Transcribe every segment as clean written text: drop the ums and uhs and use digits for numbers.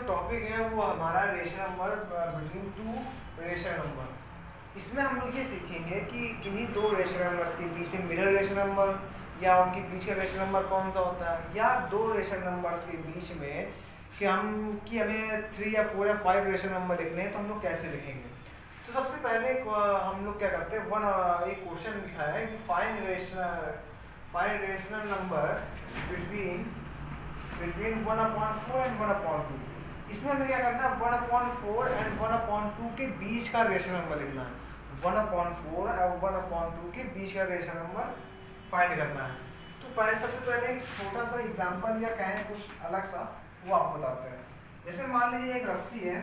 Topic है वो हमारा rational number between two rational number. इसमें हम लोग ये सीखेंगे कि किन्हीं दो रेशनल नंबर्स के बीच में मिडिल रेशनल नंबर या उनके बीच का रेशनल नंबर कौन सा होता है, या दो रेशनल नंबर्स के बीच में कि हमें 3 या 4 या 5 रेशनल नंबर लिखने हैं तो हम लोग कैसे लिखेंगे। तो सबसे पहले हम लोग क्या करते हैं, एक क्वेश्चन लिखा है कि find rational number between 1/4 and 1/2। इसमें हमें क्या करना है, 1/4 एंड 1/2 के बीच का रेशनल नंबर लिखना है। 1/4 और 1/2 के बीच का रेशनल नंबर फाइंड करना है। तो सबसे पहले एक छोटा सा एग्जांपल या कहें कुछ अलग सा वो आपको बताते हैं। जैसे मान लीजिए एक रस्सी है,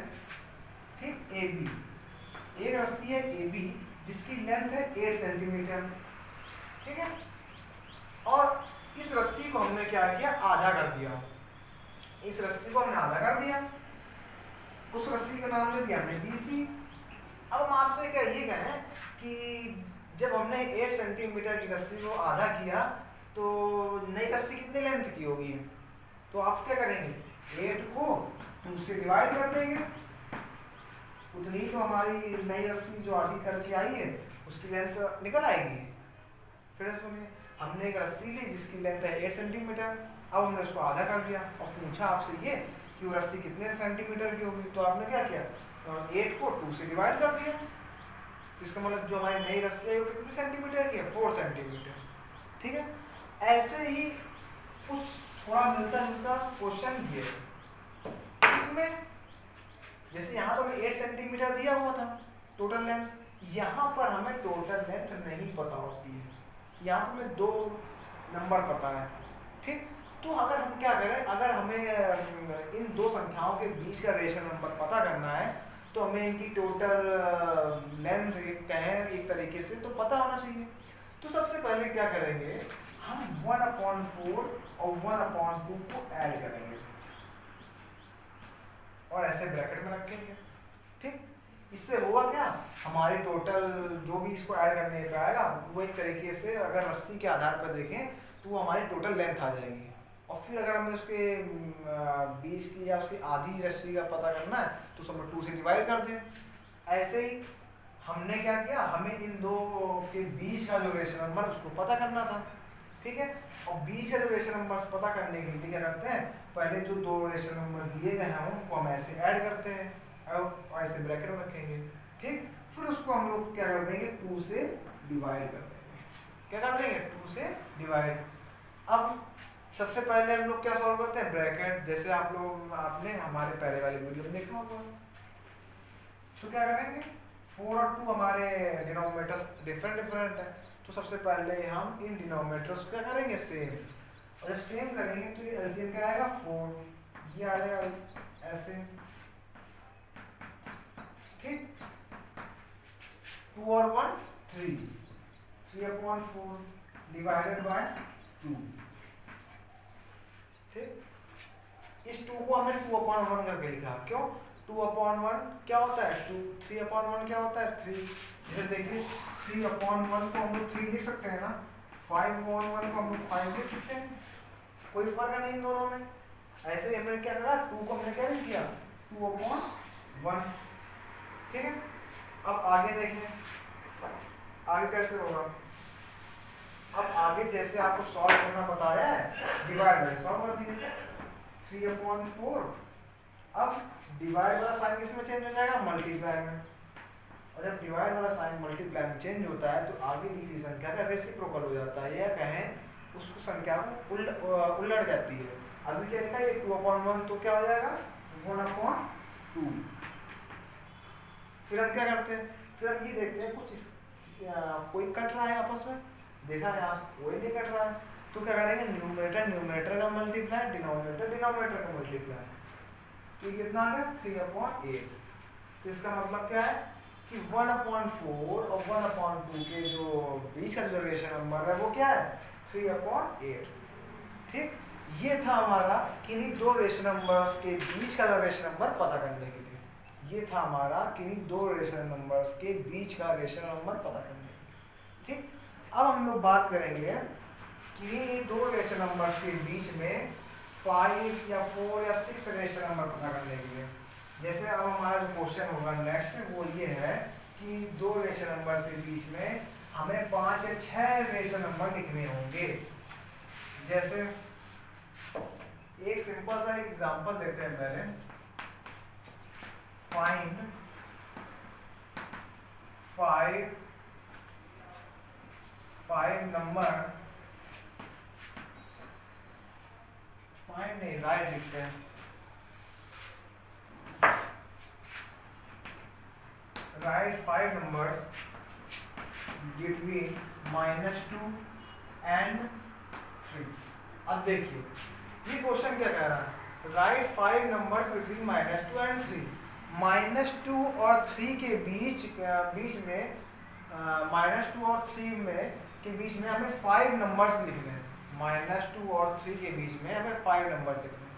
ठीक, AB। एक रस्सी है AB जिसकी लेंथ है 8 सेंटीमीटर, ठीक है। और इस रस्सी को हमने क्या किया, आधा कर दिया। इस रस्सी को हमने आधा कर दिया, उस रस्सी का नाम ले दिया हमने BC। अब हम आपसे क्या ये कहें कि जब हमने 8 सेंटीमीटर की रस्सी को आधा किया तो नई रस्सी कितनी लेंथ की होगी। तो आप क्या करेंगे, 8 को 2 से डिवाइड कर देंगे, उतनी तो हमारी नई रस्सी जो आधी करके आई है उसकी लेंथ निकल आएगी। फिर सुनिए, हमने एक रस्सी ली जिसकी लेंथ है 8 सेंटीमीटर, अब हमने उसको आधा कर दिया और पूछा आपसे ये कि वो रस्सी कितने सेंटीमीटर की होगी। तो आपने क्या किया, 8 को 2 से डिवाइड कर दिया। इसका मतलब जो हमारी नई रस्सी है वो कितने सेंटीमीटर की है, 4 सेंटीमीटर, ठीक है। ऐसे ही कुछ थोड़ा मिलता जुलता क्वेश्चन ये, इसमें जैसे यहाँ तो हमें 8 सेंटीमीटर दिया हुआ था टोटल लेंथ, यहाँ पर हमें टोटल लेंथ नहीं पता होती है, यहाँ पर हमें 2 नंबर पता है, ठीक। तो अगर हम क्या करें, अगर हमें इन दो संख्याओं के बीच का रेशनल नंबर पता करना है तो हमें इनकी टोटल लेंथ कहें एक तरीके से तो पता होना चाहिए। तो सबसे पहले क्या करेंगे, हम 1/4 और 1/2 को ऐड करेंगे और ऐसे ब्रैकेट में रखेंगे, ठीक। इससे होगा क्या, हमारी टोटल जो भी इसको ऐड करने पे आएगा वो एक तरीके से अगर रस्सी के आधार पर देखें तो वो हमारी टोटल लेंथ आ जाएगी। और फिर अगर हमें उसके बीच की या उसकी आधी रस्सी का पता करना है तो सब 2 से डिवाइड कर दें। ऐसे ही हमने क्या किया, हमें इन दो के बीच का जो रेशनल नंबर उसको पता करना था, ठीक है। और बीच का जो रेशनल नंबर पता करने के लिए क्या करते हैं, पहले जो 2 रेशनल नंबर दिए गए हैं उनको हम ऐसे ऐड करते हैं और ऐसे ब्रैकेट में रखेंगे, ठीक। फिर उसको हम लोग क्या कर देंगे, 2 से डिवाइड कर देंगे। क्या कर देंगे, 2 से डिवाइड। अब सबसे पहले हम लोग क्या सॉल्व करते हैं, ब्रैकेट, जैसे आपने हमारे पहले वाले वीडियो में देखा होगा। तो क्या करेंगे, 4 और 2 हमारे डिनोमिनेटर्स डिफरेंट है, तो सबसे पहले हम इन डिनोमिनेटर्स क्या करेंगे, सेम। और जब सेम करेंगे तो ये एलसीएम क्या आएगा, 4, ये आ जाएगा ऐसे, ठीक। 2 और 1 3, 3/4 डिवाइडेड बाय 2, ठीक। इस 2 को हमने 2/1 करके लिखा, क्यों, 2/1 क्या होता है 2, 3/1 क्या होता है 3। जैसे देखिए 3/1 को हम लोग 3 लिख सकते हैं ना, 5/1 को हम लोग 5 लिख सकते हैं, कोई फर्क नहीं इन दोनों में। ऐसे ही हमने क्या करा, 2 को हमने क्या लिख दिया 2/1, ठीक है। अब आगे देखें आगे कैसे होगा। अब आगे जैसे आपको सॉल्व करना बताया है, डिवाइड बाय सॉल्व कर दिए 3/4। अब डिवाइड वाला साइन किस में चेंज हो जाएगा, मल्टीप्लाई में। और जब डिवाइड वाला साइन मल्टीप्लाई में चेंज होता है तो आगे लिखी संख्या का रेसिप्रोकल हो जाता है, या कहें उस संख्या को उलट जाती है। अभी क्या लिखा है 2/1, तो क्या हो जाएगा 1/2। फिर हम क्या करते हैं, फिर हम ये देखते हैं कुछ कोई कट रहा है आपस में, देखा है आज कोई नहीं कट रहा है, तो क्या करेंगे, न्यूमरेटर का मल्टीप्लाई, डिनोमिनेटर का मल्टीप्लाई। तो ये कितना आ गया 3/8। तो इसका मतलब क्या है कि 1/4 और 1/2 के जो बीच का जो रेशनल नंबर है वो क्या है 3/8, ठीक। ये था हमारा किन्हीं दो रेशनल नंबर्स के बीच का रेशनल नंबर पता करने के लिए, ये था हमारा किन्हीं दो रेशनल नंबर्स के बीच का रेशनल नंबर पता करने के लिए, ठीक। अब हम लोग बात करेंगे कि दो रेशनल नंबर्स के बीच में 5 या 4 या 6 रेशनल नंबर पता करने के लिए। जैसे अब हमारा जो क्वेश्चन होगा नेक्स्ट वो ये है कि दो रेशनल नंबर से बीच में हमें 5 या 6 रेशनल नंबर लिखने होंगे। जैसे एक सिंपल सा एग्जांपल देते हैं पहले। फाइंड 5 नंबर, फाइंड नहीं राइट लिखते हैं। Right 5 numbers between -2 and 3। अब देखिए ये क्वेश्चन क्या कह रहा है, राइट 5 नंबर्स बिटवीन -2 and 3। -2 और 3 के बीच में -2 और 3 में के बीच में हमें 5 नंबर्स लिखने हैं। -2 और 3 के बीच में हमें 5 नंबर लिखने हैं।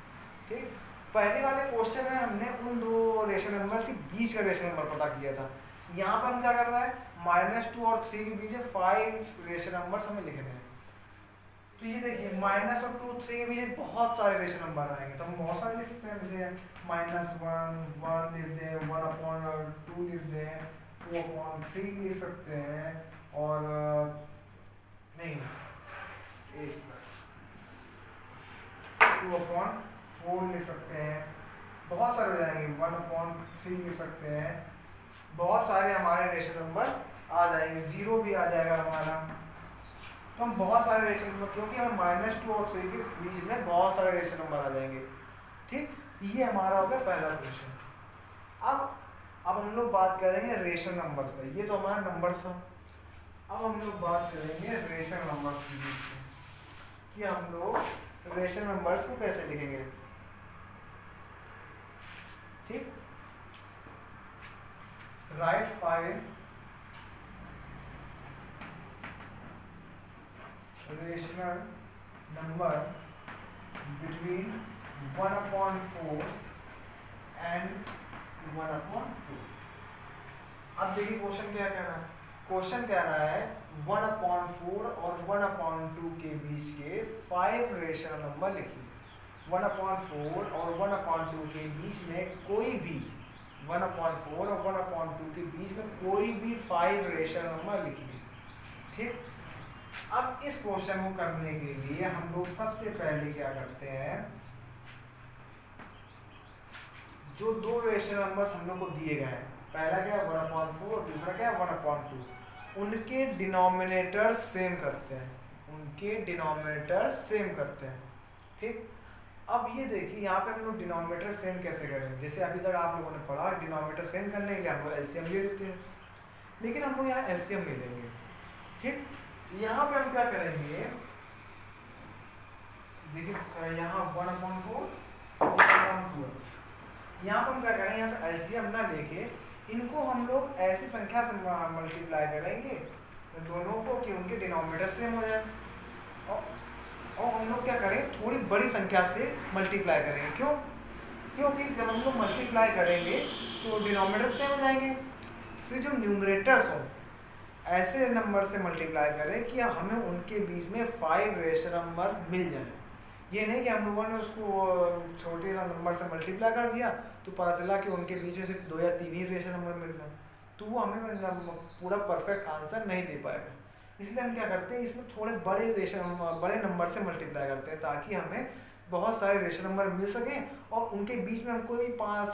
ठीक, पहले वाले क्वेश्चन में हमने उन दो रेशनल नंबर के बीच का रेशनल नंबर पता किया था। यहाँ पर हम क्या कर रहा है, -2 और 3 के बीच में 5 रेशनल नंबर्स हमें लिखने हैं। तो ये देखिए -2 3 के बीच बहुत सारे रेशनल नंबर आएंगे, तो हम बहुत सारे लिख सकते हैं। जैसे -1 1 लिख दें, 1/2 लिख दें, 2/3 लिख सकते हैं, और नहीं 2/4 लिख सकते हैं। बहुत सारे हो जाएंगे, 1/3 लिख सकते हैं। बहुत सारे हमारे रेशनल नंबर आ जाएंगे, 0 भी आ जाएगा हमारा। तो हम बहुत सारे रेशनल नंबर, क्योंकि हम -2 और 3 के बीच में बहुत सारे रेशनल नंबर आ जाएंगे। ठीक, ये हमारा हो गया पहला क्वेश्चन। अब हम लोग बात करेंगे रेशनल नंबर्स पर। ये तो हमारा नंबर्स था। अब हम लोग बात करेंगे रेशनल नंबर्स के बीच में कि हम लोग रेशनल नंबर्स को कैसे लिखेंगे। ठीक, right 5 rational number between 1/4 and 1/2। अब देखिए क्वेश्चन क्या कह रहा है। क्वेश्चन कह रहा है 1/4 और 1/2 के बीच के 5 रेशनल नंबर लिखिए। 1/4 और 1/2 के बीच में कोई भी 1/4 और 1/2 के बीच में कोई भी 5 रेशनल नंबर लिखिए। ठीक, अब इस क्वेश्चन को करने के लिए हम लोग सबसे पहले क्या करते हैं, जो दो रेशनल नंबर्स हम लोग को दिए गए हैं, पहला क्या है 1/4 और दूसरा क्या है 1/2, उनके डिनोमिनेटर सेम करते हैं। उनके डिनोमिनेटर सेम करते हैं। ठीक, अब ये देखिए यहाँ पे हम लोग डिनोमिनेटर सेम कैसे करें। जैसे अभी तक आप लोगों ने पढ़ा, डिनोमिनेटर सेम करने के लिए हम लोग एलसीएम ले लेते हैं, लेकिन हम लोग यहाँ एलसीएम नहीं लेंगे। ठीक, यहाँ पे हम क्या करेंगे, देखिए यहाँ 1/4 1/2, यहाँ पर हम क्या करेंगे, यहाँ पे एलसीएम ना लेके इनको हम लोग ऐसी संख्या से मल्टीप्लाई करेंगे दोनों को कि उनके डिनोमिनेटर सेम हो जाए। और हम लोग क्या करेंगे, थोड़ी बड़ी संख्या से मल्टीप्लाई करेंगे। क्यों? क्योंकि जब हम लोग मल्टीप्लाई करेंगे तो डिनोमिनेटर सेम हो जाएंगे। फिर जो न्यूमरेटर्स हो ऐसे नंबर से मल्टीप्लाई करें कि हमें उनके बीच में 5 रेशनल नंबर मिल जाए। ये नहीं कि हम लोगों ने उसको छोटे सा नंबर से मल्टीप्लाई कर दिया तो पता चला कि उनके बीच में सिर्फ 2 या 3 ही रेशनल नंबर मिल रहा, तो वो हमें पूरा परफेक्ट आंसर नहीं दे पाएगा। इसलिए हम क्या करते हैं, इसमें थोड़े बड़े नंबर से मल्टीप्लाई करते हैं ताकि हमें बहुत सारे रेशनल नंबर मिल सकें और उनके बीच में हम कोई 5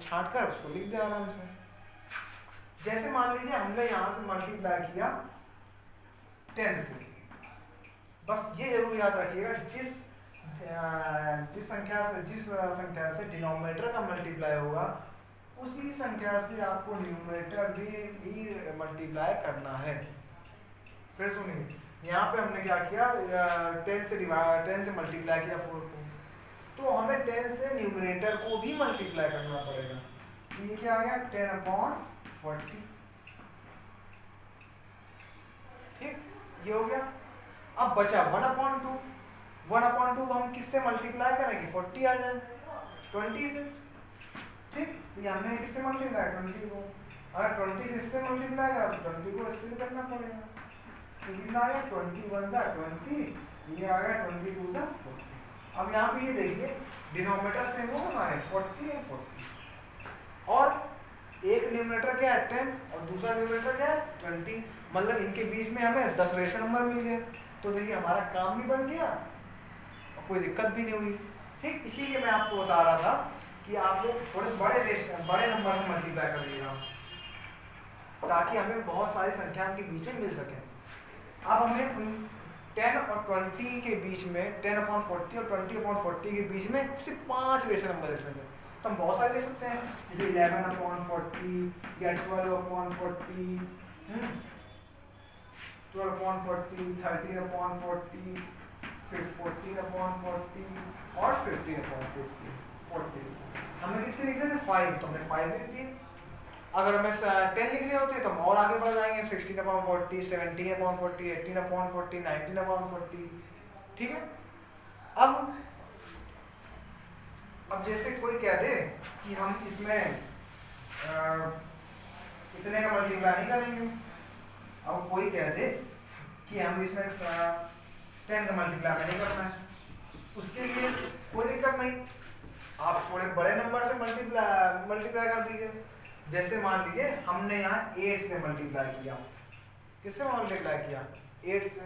छांट कर उसको लिख दें आराम से। जैसे मान लीजिए हमने यहाँ से मल्टीप्लाई किया 10 से। बस ये जरूर याद रखिएगा, जिस संख्या से डिनोमिनेटर का मल्टीप्लाई होगा उसी संख्या से आपको न्यूमरेटर भी मल्टीप्लाई करना है। फिर सुनिए, यहाँ पे हमने क्या किया, 10 से मल्टीप्लाई किया 4 को, तो हमें 10 से न्यूमरेटर को भी मल्टीप्लाई करना पड़ेगा। तो ये क्या आ गया 10/40। ठीक, ये हो गया। अब बचा 1/2। 1/2 को हम किससे मल्टीप्लाई करेंगे, 40 आ जाए 20 से। ठीक, तो हमने किससे मल्टीप्लाई 20 को, अगर 20 से इससे मल्टीप्लाई करा तो 20 को इससे भी करना पड़ेगा। तो कितना आ गया 21 × 20, ये आ गया 22 × 40। अब यहाँ पे ये देखिए डिनोमिनेटर सेम होगा हमारे 40 है 40, और एक न्यूमरेटर क्या है 10 और दूसरा न्यूमरेटर क्या है 20, मतलब इनके बीच में हमें 10 रेशनल नंबर मिल गए। तो देखिए हमारा काम भी बन गया और कोई दिक्कत भी नहीं हुई। ठीक, इसीलिए मैं आपको बता रहा था कि आप लोग थोड़े बड़े नंबर से मल्टीप्लाई करिएगा ताकि हमें बहुत सारी संख्या उनके बीच में मिल सके। अब हमें 10 और 20 के बीच में 10/40 और 20/40 के बीच में सिर्फ 5 रेशनल नंबर लिखने थे, तो हम बहुत सारे ले सकते हैं, जैसे 11/40 या 12/40, 12/40, 13/40, फिर 14/40 और 15/40। हमें कितने लिखने थे 5, तो हमने 5 लिख दिए। अगर हमें 10 लिखने होते तो हम और आगे बढ़ जाएंगे 16/40, 17/40, 18/40, 19/40। ठीक है, अब जैसे कोई कह दे कि हम इसमें इतने का मल्टीप्लाई नहीं करेंगे, अब कोई कह दे कि हम इसमें 10 का मल्टीप्लाई नहीं करना है, उसके लिए कोई दिक्कत नहीं, आप थोड़े बड़े नंबर से मल्टीप्लाई कर दीजिए। जैसे मान लीजिए हमने यहाँ 8 से मल्टीप्लाई किया, किससे मल्टीप्लाई किया 8 से,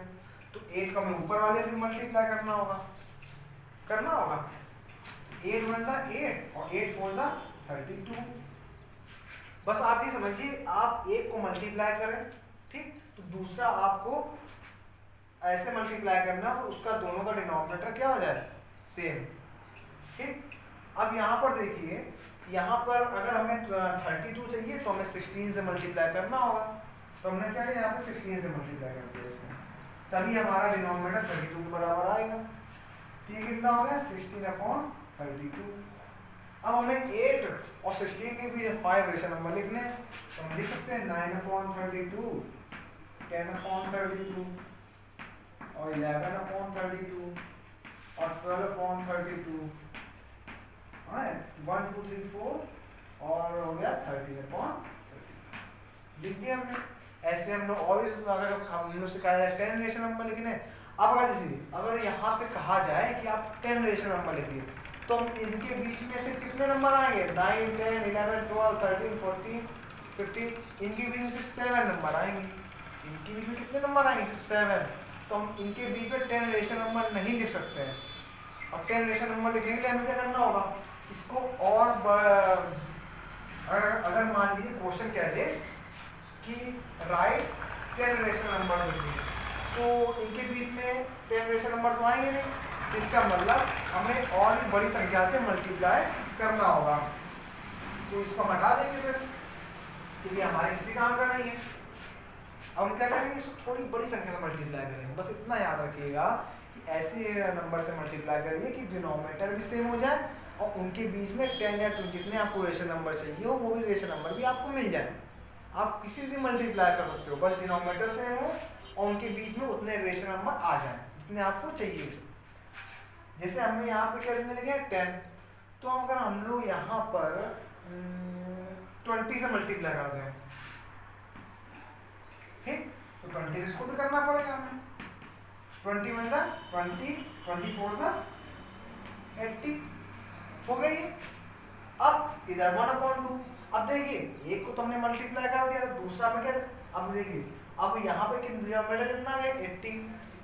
तो 8 को हमें ऊपर वाले से मल्टीप्लाई करना होगा 8 1 सा 8 और 8 4 सा 32। बस आप ये समझिए आप एक को मल्टीप्लाई करें, ठीक, तो दूसरा आपको ऐसे मल्टीप्लाई करना तो उसका दोनों का डिनोमिनेटर क्या हो जाए सेम। ठीक, अब यहाँ पर देखिए, यहाँ पर अगर हमें 32 चाहिए तो हमें 16 से मल्टीप्लाई करना होगा, तो हमने क्या किया यहाँ पे 16 से मल्टीप्लाई कर दिया इसमें, तभी हमारा डिनोमिनेटर 32 के बराबर आएगा। ये कितना हो गया 16/32। अब हमें 8 और 16 के बीच 5 रेशनल नंबर लिखने हैं, तो हम लिख सकते हैं 9/32, 10/32 और 11/32 और 12/32, 1 2 3 4 और हो गया 13/32 लिख दिया हमने। ऐसे हम लोग और भी अगर हमने सिखाया जाए 10 रेशनल नंबर लिखने। अब अगर यहाँ पे कहा जाए कि आप 10 रेशनल नंबर लिखिए, तो हम इनके बीच में से कितने नंबर आएंगे 9 10 11 12 13 14 15, इनके बीच में सिर्फ 7 नंबर आएंगे। इनके बीच में कितने नंबर आएंगे सिर्फ 7, तो हम इनके बीच में 10 रेशनल नंबर नहीं लिख सकते हैं। और 10 रेशनल नंबर लिखने के लिए हमें क्या करना होगा, इसको और अगर मान लीजिए क्वेश्चन कह दे कि राइट 10 रेशनल नंबर लिखिए, तो इनके बीच में 10 रेशनल नंबर तो आएंगे नहीं, इसका मतलब हमें और भी बड़ी संख्या से मल्टीप्लाई करना होगा। तो इसको हम हटा देंगे फिर, क्योंकि हमारे किसी काम का नहीं है। अब हम क्या करेंगे, इसको थोड़ी बड़ी संख्या से मल्टीप्लाई करेंगे। बस इतना याद रखिएगा कि ऐसे नंबर से मल्टीप्लाई करिए कि डिनोमिनेटर भी सेम हो जाए और उनके बीच में 10 या 20 जितने आपको रेशनल नंबर चाहिए हो वो भी रेशनल नंबर भी आपको मिल जाए। आप किसी से मल्टीप्लाई कर सकते हो, बस डिनोमिनेटर सेम हो और उनके बीच में उतने रेशनल नंबर आ जाए जितने आपको चाहिए। जैसे हमने यहाँ पे क्या लिखने लगे 10, तो अगर हम लोग यहाँ पर 20 से मल्टीप्लाई कर दें, ठीक, तो 20 से इसको भी करना पड़ेगा हमें। 20 में 20, 24 से 80 हो गई। अब इधर 1/2। अब देखिए एक को तो हमने मल्टीप्लाई कर दिया, तो दूसरा में क्या, अब देखिए अब यहाँ पे कितना है 80,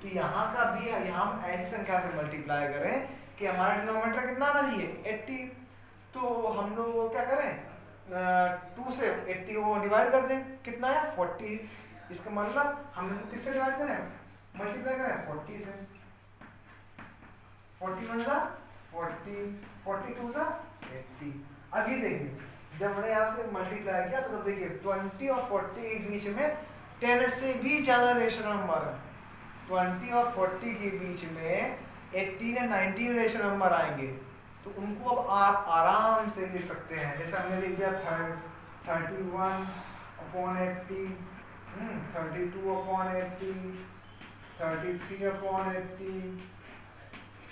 तो यहाँ का भी यहाँ हम ऐसी संख्या से मल्टीप्लाई करें कि हमारा डिनोमिनेटर कितना आना चाहिए 80। तो हम लोग क्या करें 2 से 80 को डिवाइड कर दें, कितना है 40। इसका मतलब हम लोग किससे डिवाइड करें, मल्टीप्लाई करें 40 से। 40 में 40, 42 से 80। अब ये देखिए जब मैंने यहाँ से मल्टीप्लाई किया तो देखिए 20 और 40 के बीच में 10 से भी ज़्यादा रेशनल नंबर है। 20 और 40 के बीच में 18 या 19 रेशनल नंबर आएंगे, तो उनको अब आप आराम से लिख सकते हैं। जैसे हमने लिख दिया 31/80, 32/80, 33/80।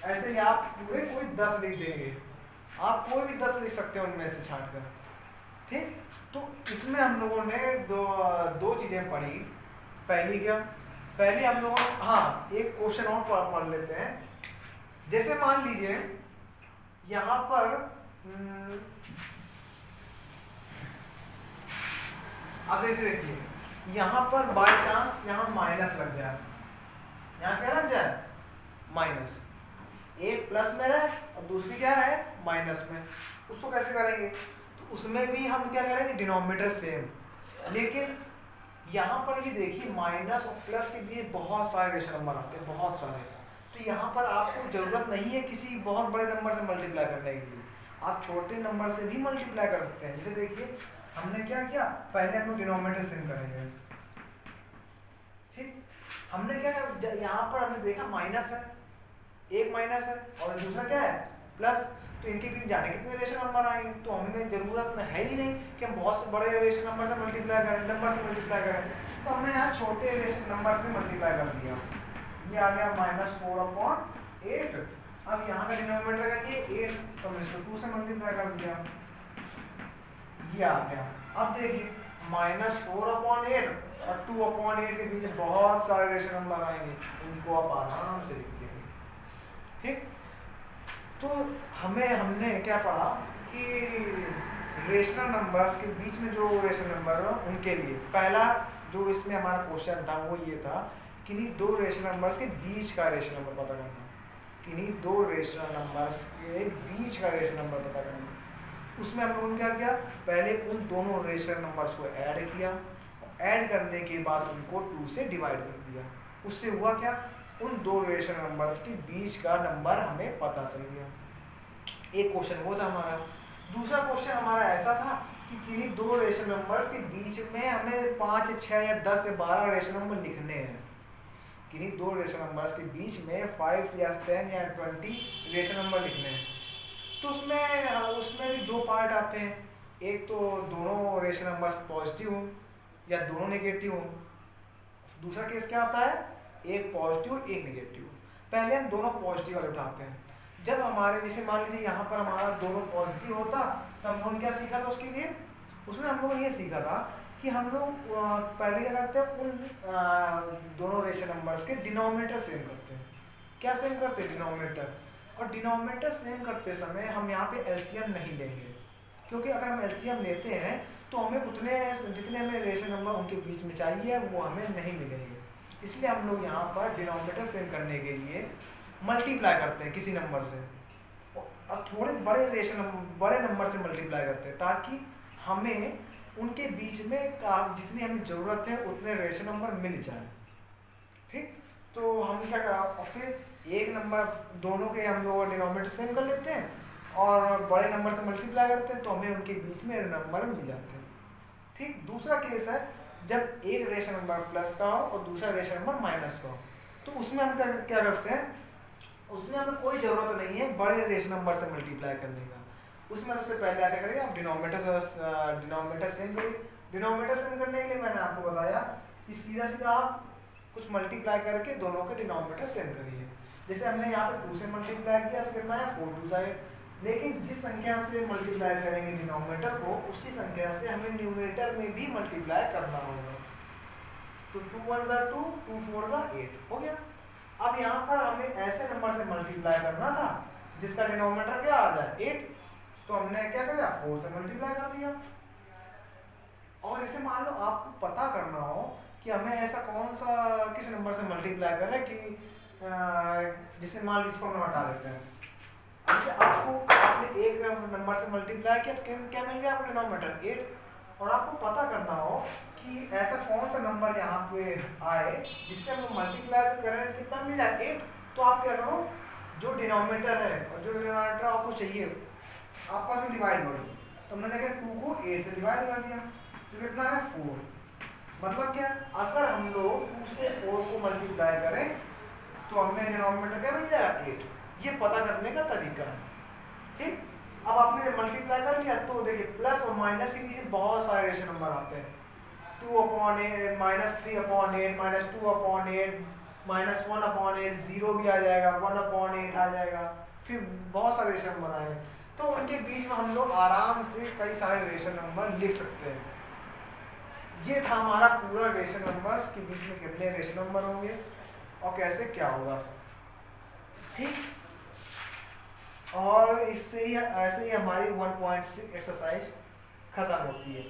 ऐसे ही आप पूरे कोई 10 लिख देंगे, आप कोई भी 10 लिख सकते हैं उनमें से छांट कर, ठीक। तो इसमें हम लोगों ने दो चीज़ें पढ़ी। पहली क्या, पहली हम लोगों हाँ एक क्वेश्चन और पढ़ लेते हैं। जैसे मान लीजिए यहाँ पर अब ऐसे देखिए, यहाँ पर बाय चांस यहाँ माइनस लग जाए, यहाँ क्या लग जाए माइनस, एक प्लस में रहे और दूसरी क्या रहे माइनस में, उसको कैसे करेंगे? तो उसमें भी हम क्या करेंगे डिनोमिनेटर सेम, लेकिन यहाँ पर ये देखिए माइनस और प्लस के लिए बहुत सारे रेशनल नंबर आते हैं, बहुत सारे। तो यहाँ पर आपको जरूरत नहीं है किसी बहुत बड़े नंबर से मल्टीप्लाई करने के लिए, आप छोटे नंबर से भी मल्टीप्लाई कर सकते हैं। जैसे देखिए हमने क्या किया, पहले हम लोग डिनोमिनेटर सेम करेंगे, ठीक। हमने क्या किया, यहाँ पर हमने देखा माइनस है, एक माइनस है और दूसरा क्या है प्लस, तो इनके बीच जाने कितने रेशनल नंबर आएंगे? तो हमें जरूरत है ही नहीं कि हम बहुत से बड़े रेशनल नंबर से मल्टीप्लाई करें, नंबर से मल्टीप्लाई करें, तो हमने यहाँ छोटे रेशनल नंबर से मल्टीप्लाई कर दिया। ये आ गया -4/8। अब यहाँ का डिनोमिनेटर का ये 8, तो हम इसको 2 से मल्टीप्लाई कर दिया, ये आ गया। अब देखिए -4/8 और 2/8 के बीच बहुत सारे रेशनल नंबर आएंगे, उनको आप आराम से लिख देंगे, ठीक। तो हमने क्या पढ़ा कि रेशनल नंबर्स के बीच में जो रेशनल नंबर हो उनके लिए पहला जो इसमें हमारा क्वेश्चन था वो ये था, किन्हीं दो रेशनल नंबर्स के बीच का रेशनल नंबर पता करना, किन्हीं दो रेशनल नंबर्स के बीच का रेशनल नंबर पता करना। उसमें हम लोगों ने क्या किया, पहले उन दोनों रेशनल नंबर्स को ऐड किया, ऐड करने के बाद उनको 2 से डिवाइड कर दिया। उससे हुआ क्या, उन दो रेशनल नंबर्स के बीच का नंबर हमें पता चल गया। एक क्वेश्चन वो था हमारा। दूसरा क्वेश्चन हमारा ऐसा था कि किन्हीं दो रेशनल नंबर्स के बीच में हमें 5, 6 या 10 या 12 रेशनल नंबर लिखने हैं। किन्हीं दो रेशनल नंबर्स के बीच में 5 या 10 या 20 रेशनल नंबर लिखने हैं। तो उसमें भी दो पार्ट आते हैं, एक तो दोनों रेशनल नंबर्स पॉजिटिव हो या दोनों नेगेटिव हो। दूसरा केस क्या आता है, एक पॉजिटिव एक नेगेटिव। पहले हम दोनों पॉजिटिव वाले उठाते हैं। जब हमारे जैसे मान लीजिए यहाँ पर हमारा दोनों पॉजिटिव होता तो हम लोगों ने क्या सीखा था उसके लिए, उसमें हम लोगों ने ये सीखा था कि हम लोग पहले क्या करते हैं, उन दोनों रेशनल नंबर्स के डिनोमिनेटर सेम करते हैं। क्या सेम करते हैं, डिनोमिनेटर। और डिनोमिनेटर सेम करते समय हम यहाँ पे एलसीएम नहीं लेंगे, क्योंकि अगर हम एलसीएम लेते हैं तो हमें उतने जितने हमें रेशनल नंबर उनके बीच में चाहिए वो हमें नहीं मिलेंगे। इसलिए हम लोग यहाँ पर डिनोमिनेटर सेम करने के लिए मल्टीप्लाई करते हैं किसी नंबर से, अब थोड़े बड़े नंबर से मल्टीप्लाई करते हैं ताकि हमें उनके बीच में जितनी हमें ज़रूरत है उतने रेशनल नंबर मिल जाए, ठीक। तो हम क्या करा, और फिर एक नंबर दोनों के हम लोग डिनोमिनेटर सेम कर लेते हैं और बड़े नंबर से मल्टीप्लाई करते हैं तो हमें उनके बीच में नंबर मिल जाते हैं, ठीक। दूसरा केस है जब एक रेशनल नंबर प्लस का हो और दूसरा रेशनल नंबर माइनस का हो, तो उसमें हम क्या करते हैं, उसमें हमें कोई ज़रूरत नहीं है बड़े रेशनल नंबर से मल्टीप्लाई करने का। उसमें सबसे पहले क्या करेंगे, आप डिनोमिनेटर सेम करिए। डिनोमिनेटर सेम करने के लिए मैंने आपको बताया कि सीधा सीधा आप कुछ मल्टीप्लाई करके दोनों के डिनोमिनेटर सेम करिए। जैसे हमने यहाँ पर 2 से मल्टीप्लाई किया तो कितना है 4 2 जाए, लेकिन जिस संख्या से मल्टीप्लाई करेंगे डिनोमिनेटर को उसी संख्या से हमें न्यूमरेटर में भी मल्टीप्लाई करना होगा। तो 2 1 जा 2, 2 4 जा 8 हो गया। अब यहाँ पर हमें ऐसे नंबर से मल्टीप्लाई करना था जिसका डिनोमिनेटर क्या आ जाए 8, तो हमने क्या किया 4 से मल्टीप्लाई कर दिया। और जैसे मान लो आपको पता करना हो कि हमें ऐसा कौन सा किस नंबर से मल्टीप्लाई करें कि जिसे मान लीजिए इसको हम हटा देते हैं। अब आपने एक नंबर से मल्टीप्लाई किया तो क्या मिल गया आपको डिनोमिनेटर 8, और आपको पता करना हो कि ऐसा कौन सा नंबर यहाँ पे आए जिससे हम लोग मल्टीप्लाई तो करें कितना मिल जाए 8, तो आप क्या करो जो डिनोमिनेटर है और जो डिनोमिनेटर आपको चाहिए आप पास में डिवाइड करो। तो हमने देखा 2 को 8 से डिवाइड कर दिया तो कितना है 4। मतलब क्या, अगर हम लोग 2 से 4 को मल्टीप्लाई करें तो हमें डिनोमिनेटर क्या मिल जाएगा 8। ये पता करने का तरीका है, ठीक। अब आपने मल्टीप्लाई कर लिया तो देखिए प्लस और माइनस के नीचे बहुत सारे रेशनल नंबर आते हैं, 2/8 -3/8 -2/8 -1/8, 0 भी आ जाएगा, 1/8 आ जाएगा, फिर बहुत सारे रेशनल नंबर आएंगे। तो उनके बीच में हम लोग आराम से कई सारे रेशनल नंबर लिख सकते हैं। ये था हमारा पूरा रेशनल नंबर्स के बीच में कितने रेशनल नंबर होंगे और कैसे क्या होगा, ठीक। और इससे ही ऐसे ही हमारी 1.6 एक्सरसाइज खत्म होती है।